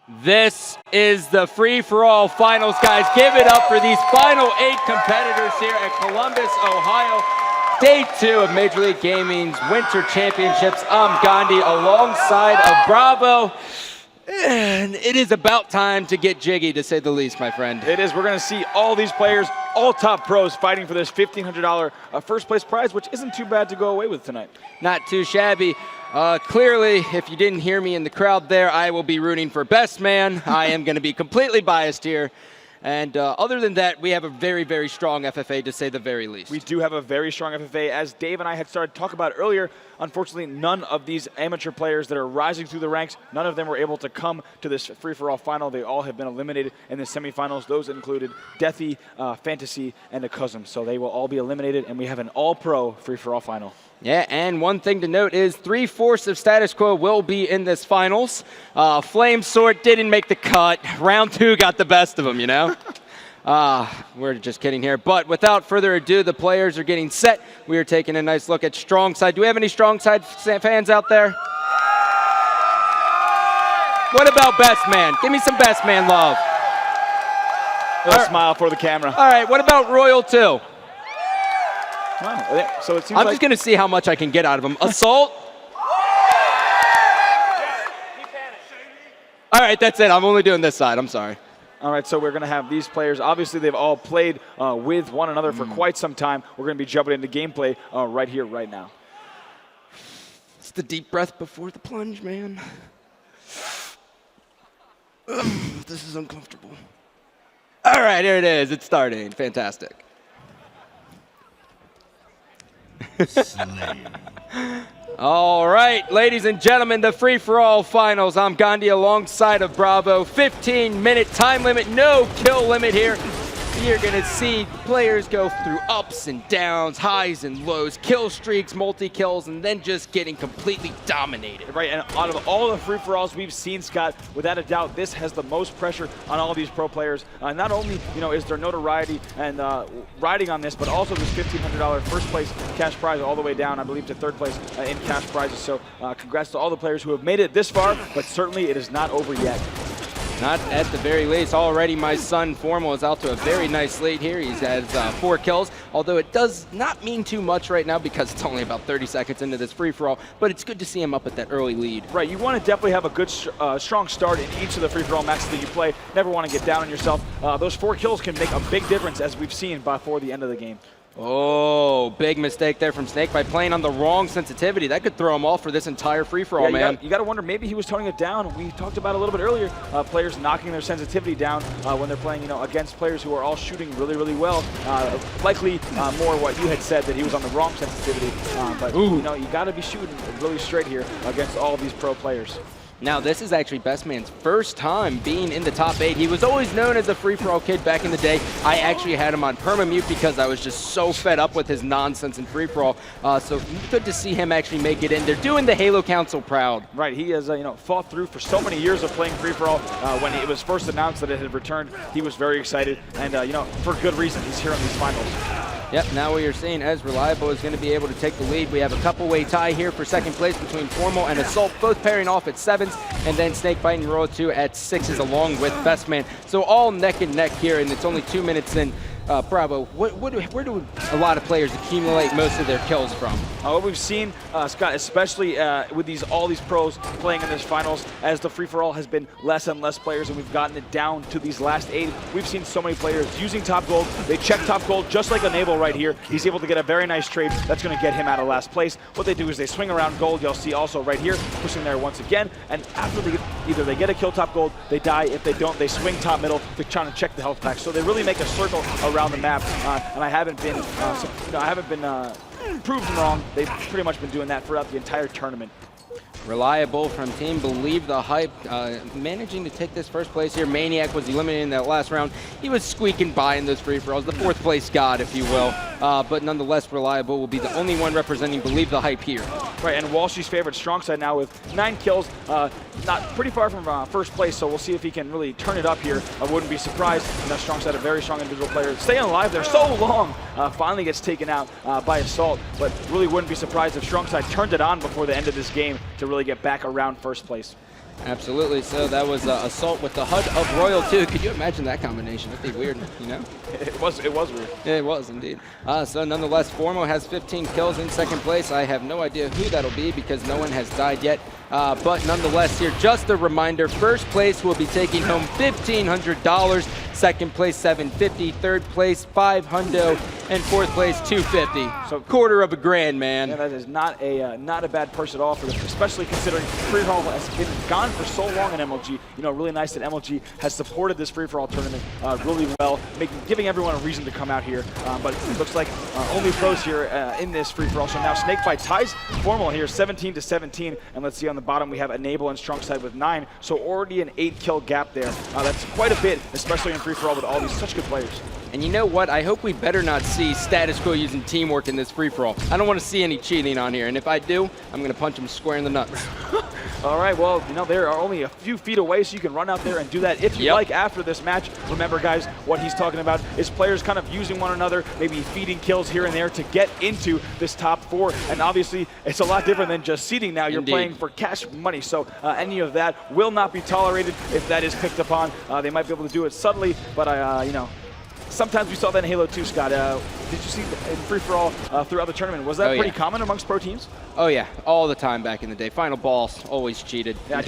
This is the free-for-all finals, guys. Give it up for these final 8 competitors here at Columbus, Ohio. Day 2 of Major League Gaming's Winter Championships. I'm Gandhi alongside of Bravo. And it is about time to get jiggy, to say the least, my friend. It is. We're going to see all these players, all top pros, fighting for this $1,500 first-place prize, which isn't too bad to go away with tonight. Not too shabby. Clearly, if you didn't hear me in the crowd there, I will be rooting for best man. I am going to be completely biased here. And other than that, we have a very, very strong FFA, to say the very least. We do have a very strong FFA. As Dave and I had started to talk about earlier, unfortunately, none of these amateur players that are rising through the ranks, none of them were able to come to this free-for-all final. They all have been eliminated in the semifinals. Those included Deathy, Fantasy, and Akuzum. So they will all be eliminated, and we have an all-pro free-for-all final. Yeah, and one thing to note is 3/4 of status quo will be in this finals. Flame Sword didn't make the cut. Round 2 got the best of them, you know? We're just kidding here. But without further ado, the players are getting set. We are taking a nice look at Strong Side. Do we have any Strong Side fans out there? What about Best Man? Give me some Best Man love. A smile for the camera. All right, what about Royal 2? Wow. So it seems I'm just going to see how much I can get out of him. Assault? All right, that's it. I'm only doing this side. I'm sorry. All right, so we're going to have these players. Obviously, they've all played with one another for quite some time. We're going to be jumping into gameplay right here, right now. It's the deep breath before the plunge, man. This is uncomfortable. All right, here it is. It's starting. Fantastic. All right, ladies and gentlemen, the free-for-all finals. I'm Gandhi alongside of Bravo. 15-minute time limit, no kill limit here. You're going to see players go through ups and downs, highs and lows, kill streaks, multi-kills, and then just getting completely dominated. Right, and out of all the free-for-alls we've seen, Scott, without a doubt, this has the most pressure on all these pro players. Not only, is there notoriety and riding on this, but also this $1,500 first-place cash prize all the way down, I believe, to third place in cash prizes. So congrats to all the players who have made it this far, but certainly it is not over yet. Not at the very least. Already my son Formal is out to a very nice lead here. He has 4 kills, although it does not mean too much right now because it's only about 30 seconds into this free-for-all, but it's good to see him up at that early lead. Right, you want to definitely have a good, strong start in each of the free-for-all matches that you play. Never want to get down on yourself. Those 4 kills can make a big difference, as we've seen before the end of the game. Oh, big mistake there from Snake by playing on the wrong sensitivity. That could throw him off for this entire free-for-all, man. You got to wonder, maybe he was toning it down. We talked about a little bit earlier, players knocking their sensitivity down when they're playing, against players who are all shooting really, really well. Likely more what you had said, that he was on the wrong sensitivity. But, you got to be shooting really straight here against all of these pro players. Now, this is actually Best Man's first time being in the top 8. He was always known as a free-for-all kid back in the day. I actually had him on perma-mute because I was just so fed up with his nonsense in free-for-all. So good to see him actually make it in. They're doing the Halo Council proud. Right, he has fought through for so many years of playing free-for-all. When it was first announced that it had returned, he was very excited. And, for good reason, he's here in these finals. Yep, now we are seeing as Reliable is going to be able to take the lead. We have a couple-way tie here for second place between Formal and Assault, both pairing off at 7s, and then Snakebite and Royal 2 at 6s along with Best Man. So all neck and neck here, and it's only 2 minutes in. Bravo, where do a lot of players accumulate most of their kills from? What we've seen, Scott, especially with all these pros playing in this finals, as the free-for-all has been less and less players, and we've gotten it down to these last 8. We've seen so many players using top gold. They check top gold just like Enable right here. He's able to get a very nice trade. That's going to get him out of last place. What they do is they swing around gold. You'll see also right here, pushing there once again. And after either they get a kill top gold, they die. If they don't, they swing top middle. They're trying to check the health pack. So they really make a circle around the map, and I haven't been, proven wrong. They've pretty much been doing that throughout the entire tournament. Reliable from Team Believe the Hype, managing to take this first place here. Maniac was eliminated in that last round. He was squeaking by in those free-for-alls, the 4th place god, if you will. But nonetheless, Reliable will be the only one representing Believe the Hype here. Right, and Walshy's favorite Strong Side now with 9 kills, not pretty far from first place, so we'll see if he can really turn it up here. I wouldn't be surprised. Strong Side, a very strong individual player. Staying alive there so long, finally gets taken out by Assault, but really wouldn't be surprised if Strong Side turned it on before the end of this game to really get back around first place. Absolutely. So that was Assault with the HUD of Royal 2. Could you imagine that combination? That'd be weird, you know? It was weird. Yeah, it was indeed. So nonetheless, Formo has 15 kills in second place. I have no idea who that'll be because no one has died yet. But nonetheless here, just a reminder, first place will be taking home $1,500, second place $750, third place $500, and fourth place $250. So quarter of a grand, man. Yeah, that is not a bad purse at all for this, especially considering free-for-all has been gone for so long in MLG. You know, really nice that MLG has supported this free-for-all tournament really well, giving everyone a reason to come out here. But it looks like only pros here in this free-for-all. So now Snakebite ties Formal here 17-17, and let's see on the bottom we have Enable and Strongside with 9, so already an 8-kill gap there. That's quite a bit, especially in free-for-all with all these such good players. And you know what? I hope we better not see Status Quo using teamwork in this free-for-all. I don't want to see any cheating on here, and if I do, I'm going to punch him square in the nuts. All right, well, you know, they are only a few feet away, so you can run out there and do that if you like after this match. Remember, guys, what he's talking about is players kind of using one another, maybe feeding kills here and there to get into this top 4. And obviously, it's a lot different than just seeding now. You're playing for cash money, so any of that will not be tolerated if that is picked upon. They might be able to do it subtly, but, you know, sometimes we saw that in Halo 2, Scott. Did you see in free-for-all throughout the tournament? Was that pretty common amongst pro teams? Oh, yeah. All the time back in the day. Final Balls always cheated. Yeah, I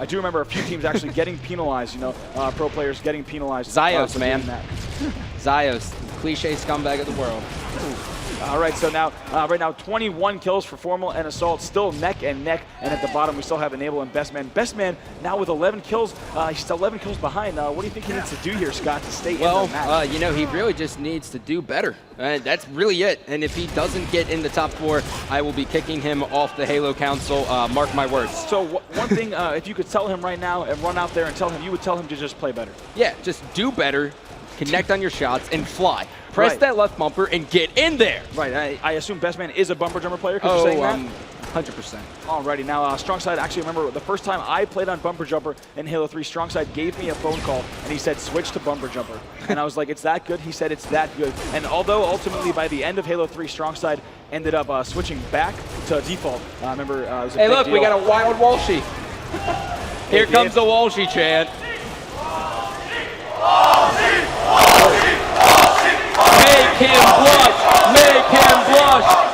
do remember a few teams actually getting penalized, you know, pro players getting penalized. Zyos, man. Zyos, cliche scumbag of the world. All right, so now, right now, 21 kills for Formal and Assault, still neck and neck. And at the bottom, we still have Enable and Best Man. Best Man now with 11 kills. He's still 11 kills behind. What do you think he needs to do here, Scott, to stay in the match? You know, he really just needs to do better. That's really it. And if he doesn't get in the top 4, I will be kicking him off the Halo Council. Mark my words. So one thing, if you could tell him right now and run out there and tell him, you would tell him to just play better. Yeah, just do better, connect on your shots, and fly. Press that left bumper and get in there. Right. I assume Best Man is a bumper jumper player because you're saying that? 100%. Alrighty, now Strongside, actually remember the first time I played on bumper jumper in Halo 3, Strongside gave me a phone call and he said, switch to bumper jumper. And I was like, it's that good? He said, it's that good. And although ultimately by the end of Halo 3, Strongside ended up switching back to default. Remember, it was a hey, big look, deal. we got a wild Walshy. Here comes the Walshy chant. Make him blush! Make him blush!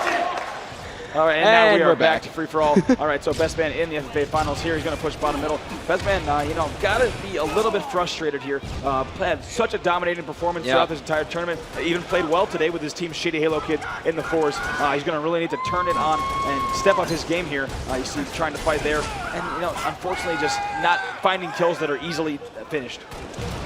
All right, and now we are back to free-for-all. All right, so Best Man in the FFA Finals here. He's going to push bottom middle. Best Man, you know, got to be a little bit frustrated here. Had such a dominating performance throughout this entire tournament. Even played well today with his team, Shitty Halo Kids, in the 4s. He's going to really need to turn it on and step up his game here. You see he's trying to fight there. And, you know, unfortunately just not finding kills that are easily finished.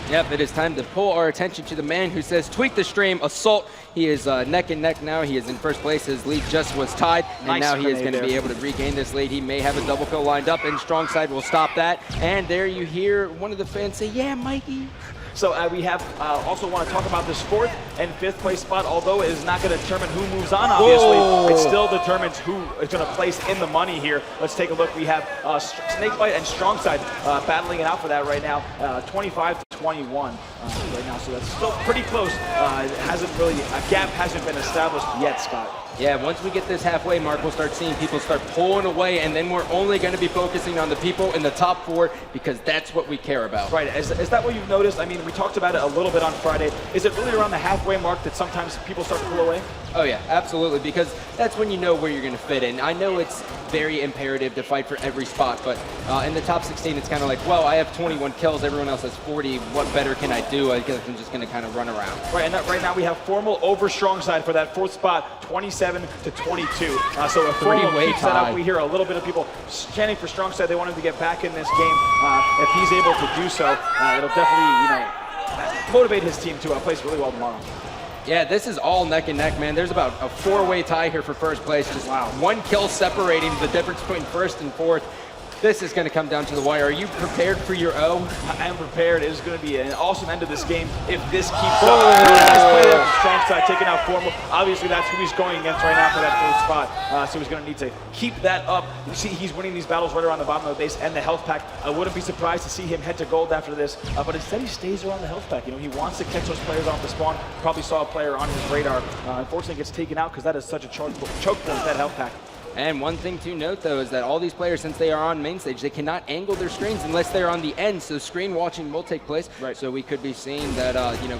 Yep, it is time to pull our attention to the man who says, tweak the stream, Assault. He is neck and neck now. He is in first place. His lead just was tied, and now he is going to be able to regain this lead. He may have a double kill lined up, and Strongside will stop that. And there you hear one of the fans say, yeah, Mikey. So we have also want to talk about this 4th and 5th place spot. Although it is not going to determine who moves on, obviously, it still determines who is going to place in the money here. Let's take a look. We have Snakebite and Strongside battling it out for that right now, 25-21 right now. So that's still pretty close. It hasn't really, a gap hasn't been established yet, Scott. Yeah, once we get this halfway mark, we'll start seeing people start pulling away, and then we're only going to be focusing on the people in the top 4 because that's what we care about. Right. Is that what you've noticed? I mean, we talked about it a little bit on Friday. Is it really around the halfway mark that sometimes people start to pull away? Oh, yeah, absolutely, because that's when you know where you're going to fit in. I know it's very imperative to fight for every spot, but in the top 16, it's kind of like, well, I have 21 kills, everyone else has 40. What better can I do? I guess I'm just going to kind of run around. Right, and right now we have Formal over Strongside for that 4th spot, 27-22. So if Formal keeps that up, we hear a little bit of people chanting for Strongside. They want him to get back in this game. If he's able to do so, it'll definitely, you know, motivate his team to place really well tomorrow. Yeah, this is all neck and neck, man. There's about a 4-way tie here for first place. Just one kill separating the difference between 1st and 4th. This is going to come down to the wire. Are you prepared for your O? I am prepared. It is going to be an awesome end of this game if this keeps up. Nice play there from Strongside, taking out Formal. Obviously, that's who he's going against right now for that 4th spot. So he's going to need to keep that up. You see, he's winning these battles right around the bottom of the base and the health pack. I wouldn't be surprised to see him head to gold after this, but instead he stays around the health pack. You know, he wants to catch those players off the spawn. Probably saw a player on his radar. Unfortunately, gets taken out because that is such a choke point, that health pack. And one thing to note, though, is that all these players, since they are on main stage, they cannot angle their screens unless they're on the end, so screen watching will take place. Right. So we could be seeing that,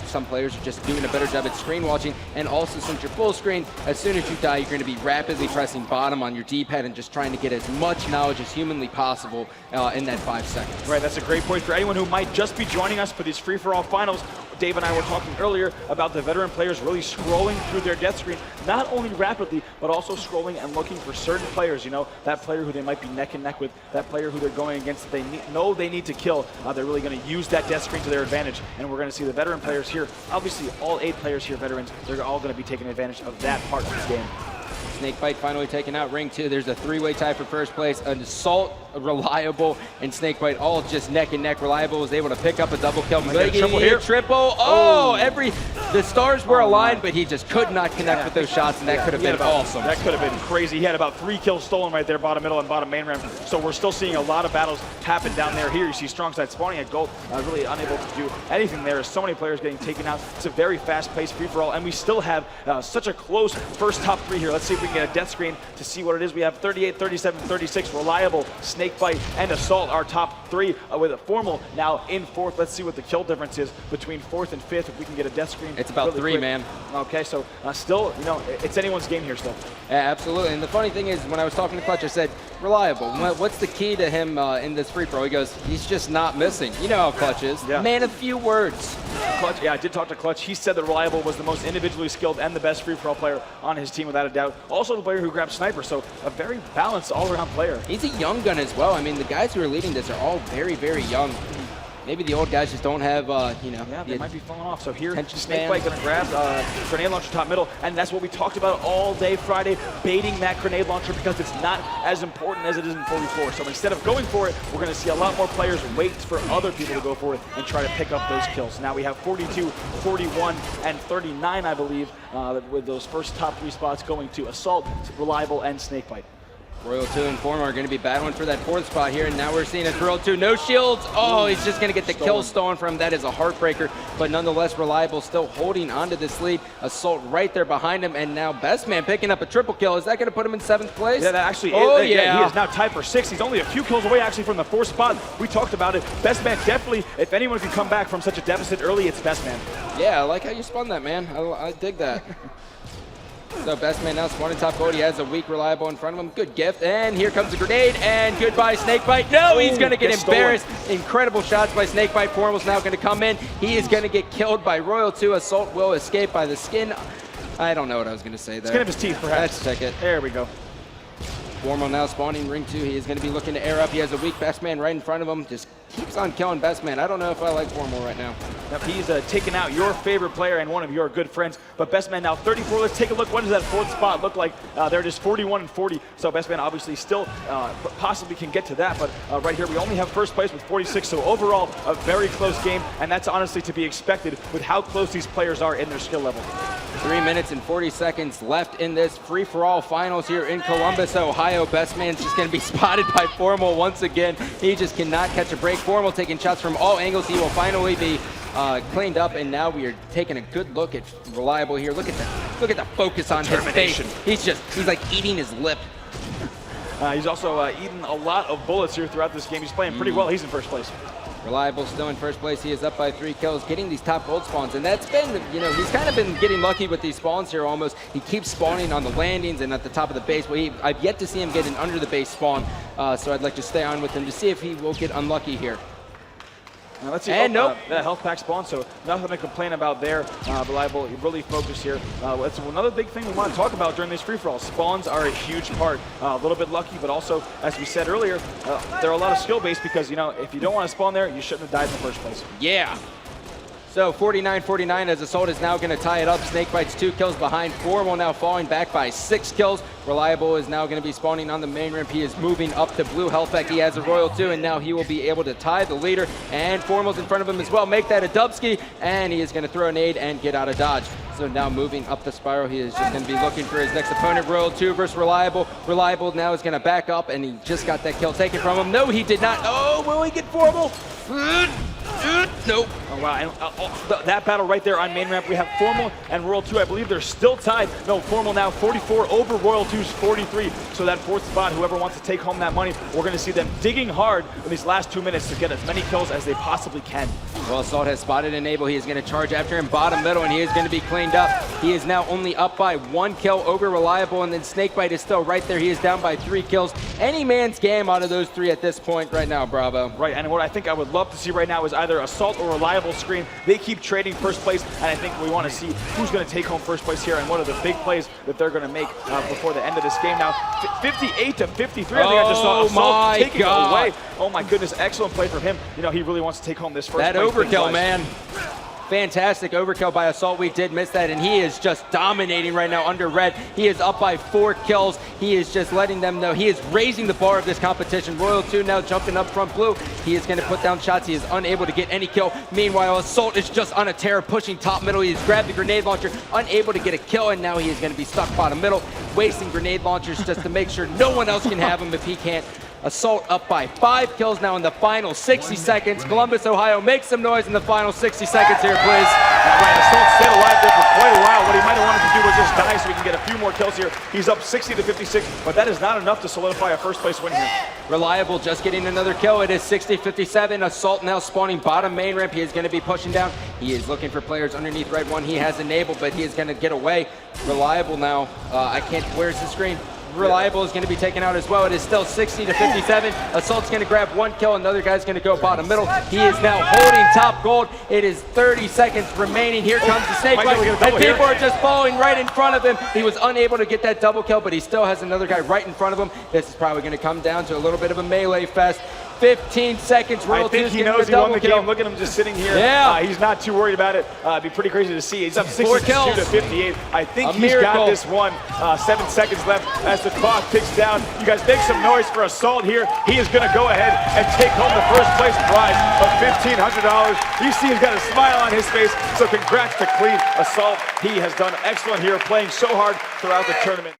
some players are just doing a better job at screen watching, and also since you're full screen, as soon as you die, you're going to be rapidly pressing bottom on your D-pad and just trying to get as much knowledge as humanly possible in that 5 seconds. Right, that's a great point for anyone who might just be joining us for these free-for-all finals. Dave and I were talking earlier about the veteran players really scrolling through their death screen, not only rapidly, but also scrolling and looking for certain players, that player who they might be neck and neck with, that player who they're going against that they know they need to kill. They're really going to use that death screen to their advantage, and we're going to see the veteran players here. Obviously, all 8 players here, veterans, they're all going to be taking advantage of that part of this game. Snakebite finally taking out ring 2. There's a 3-way tie for first place. An Assault, Reliable, and Snakebite all just neck and neck. Reliable was able to pick up a double kill. Triple here. Triple. The stars were aligned, but he just could not connect with those shots, and that could have been awesome. That could have been crazy. He had about 3 kills stolen right there, bottom middle and bottom main ramp. So we're still seeing a lot of battles happen down there. Here you see Strongside spawning at gold, really unable to do anything there. So many players getting taken out. It's a very fast-paced free-for-all, and we still have such a close first top 3 here. Let's see if we can get a death screen to see what it is. We have 38, 37, 36, Reliable, Snakebite, and Assault, our top 3, with a Formal now in 4th. Let's see what the kill difference is between 4th and 5th if we can get a death screen. It's about really 3, man. Okay, so still, it's anyone's game here still. Yeah, absolutely. And the funny thing is, when I was talking to Clutch, I said, Reliable, what's the key to him in this free throw? He goes, he's just not missing. You know how Clutch is. Yeah. Man of few words. Clutch, yeah, I did talk to Clutch. He said that Reliable was the most individually skilled and the best free-for-all player on his team, without a doubt. Also the player who grabbed Sniper, so a very balanced all-around player. He's a young gun as well. I mean, the guys who are leading this are all very, very young. Maybe the old guys just don't have, Yeah, they might be falling off. So here, Snakebite going to grab grenade launcher top middle, and that's what we talked about all day Friday, baiting that grenade launcher because it's not as important as it is in 44. So instead of going for it, we're going to see a lot more players wait for other people to go for it and try to pick up those kills. Now we have 42, 41, and 39, I believe, with those first top 3 spots going to Assault, Reliable, and Snakebite. Royal 2 and Formal are going to be battling for that 4th spot here, and now we're seeing it. Royal 2, no shields. Oh, he's just going to get the kill stolen from him. That is a heartbreaker, but nonetheless, Reliable still holding onto this lead. Assault right there behind him, and now Best Man picking up a triple kill. Is that going to put him in 7th place? Yeah, that actually he is now tied for 6th. He's only a few kills away, actually, from the 4th spot. We talked about it. Best Man definitely, if anyone can come back from such a deficit early, it's Best Man. Yeah, I like how you spun that, man. I dig that. So Best Man now spawning top gold. He has a weak Reliable in front of him. Good gift. And here comes a grenade. And goodbye, Snakebite. No, he's going to get embarrassed. Incredible shots by Snakebite. Formal's now going to come in. He is going to get killed by Royal 2. Assault will escape by the skin. I don't know what I was going to say there. Skin of his teeth, perhaps. Let's check it. There we go. Formal now spawning ring 2. He is going to be looking to air up. He has a weak Best Man right in front of him. Just keeps on killing Best Man. I don't know if I like Formal right now. Now he's taken out your favorite player and one of your good friends. But Best Man now 34. Let's take a look. What does that 4th spot look like? There it is, 41 and 40. So Best Man obviously still possibly can get to that. But right here, we only have 1st place with 46. So overall, a very close game. And that's honestly to be expected with how close these players are in their skill level. 3 minutes and 40 seconds left in this free-for-all finals here in Columbus, Ohio. Best Man's just going to be spotted by Formal once again. He just cannot catch a break. Formal taking shots from all angles. He will finally be cleaned up, and now we are taking a good look at Reliable here. Look at that. Look at the focus on his face. He's like eating his lip. He's also eaten a lot of bullets here throughout this game. He's playing pretty well. He's in 1st place. Reliable still in 1st place. He is up by 3 kills, getting these top gold spawns. And that's been, he's kind of been getting lucky with these spawns here almost. He keeps spawning on the landings and at the top of the base. But I've yet to see him get an under the base spawn. So I'd like to stay on with him to see if he will get unlucky here. Now let's see. Nope. That health pack spawn, so nothing to complain about there. Reliable, really focused here. That's another big thing we want to talk about during these free-for-alls. Spawns are a huge part. A little bit lucky, but also, as we said earlier, they're a lot of skill-based because, if you don't want to spawn there, you shouldn't have died in the first place. Yeah. So 49-49 as Assault is now going to tie it up. Snakebite's 2 kills behind. Formal now falling back by 6 kills. Reliable is now going to be spawning on the main ramp. He is moving up to blue health pack. He has a Royal 2, and now he will be able to tie the leader. And Formal's in front of him as well. Make that a dubski, and he is going to throw a nade and get out of dodge. So now moving up the spiral, he is just going to be looking for his next opponent. Royal 2 versus Reliable. Reliable now is going to back up, and he just got that kill taken from him. No, he did not. Oh, will he get Formal? Nope. Oh, wow. And that battle right there on main ramp, we have Formal and Royal 2. I believe they're still tied. No, Formal now 44 over Royal 2's 43. So that fourth spot, whoever wants to take home that money, we're going to see them digging hard in these last 2 minutes to get as many kills as they possibly can. Well, Assault has spotted Enable. He is going to charge after him bottom middle, and he is going to be cleaned up. He is now only up by 1 kill over Reliable, and then Snakebite is still right there. He is down by 3 kills. Any man's game out of those 3 at this point right now, Bravo. Right, and what I think I would love to see right now is either Assault or Reliable screen. They keep trading first place, and I think we want to see who's going to take home first place here and what are the big plays that they're going to make before the end of this game. Now, 58 to 53, I think I just saw Assault taking it away. Oh my goodness, excellent play from him. You know, he really wants to take home this first place. That overkill, man. Fantastic overkill by Assault. We did miss that, and he is just dominating right now under Red. He is up by 4 kills. He is just letting them know he is raising the bar of this competition. Royal 2 now jumping up front blue. He is going to put down shots. He is unable to get any kill. Meanwhile, Assault is just on a tear, pushing top middle. He has grabbed the grenade launcher, unable to get a kill, and now he is going to be stuck bottom middle, wasting grenade launchers just to make sure no one else can have him if he can't. Assault up by 5 kills now in the final 60 seconds. Columbus, Ohio, make some noise in the final 60 seconds here, please. Right, Assault stayed alive there for quite a while. What he might have wanted to do was just die so he can get a few more kills here. He's up 60 to 56, but that is not enough to solidify a first place win here. Reliable just getting another kill. It is 60-57. Assault now spawning bottom main ramp. He is going to be pushing down. He is looking for players underneath right one. He has Enable, but he is going to get away. Reliable now. I can't, where's the screen? Reliable is going to be taken out as well. It is still 60 to 57. Assault's going to grab 1 kill. Another guy's going to go bottom middle. He is now holding top gold. It is 30 seconds remaining. Here comes the Snakebite, and people are just falling right in front of him. He was unable to get that double kill, but he still has another guy right in front of him. This is probably going to come down to a little bit of a melee fest. 15 seconds. I think he knows he won the game. Look at him just sitting here. Yeah. He's not too worried about it. It'd be pretty crazy to see. He's up 62 to 58. I think he's got this one. 7 seconds left as the clock ticks down. You guys make some noise for Assault here. He is going to go ahead and take home the first place prize of $1,500. You see he's got a smile on his face, so congrats to Clean Assault. He has done excellent here, playing so hard throughout the tournament.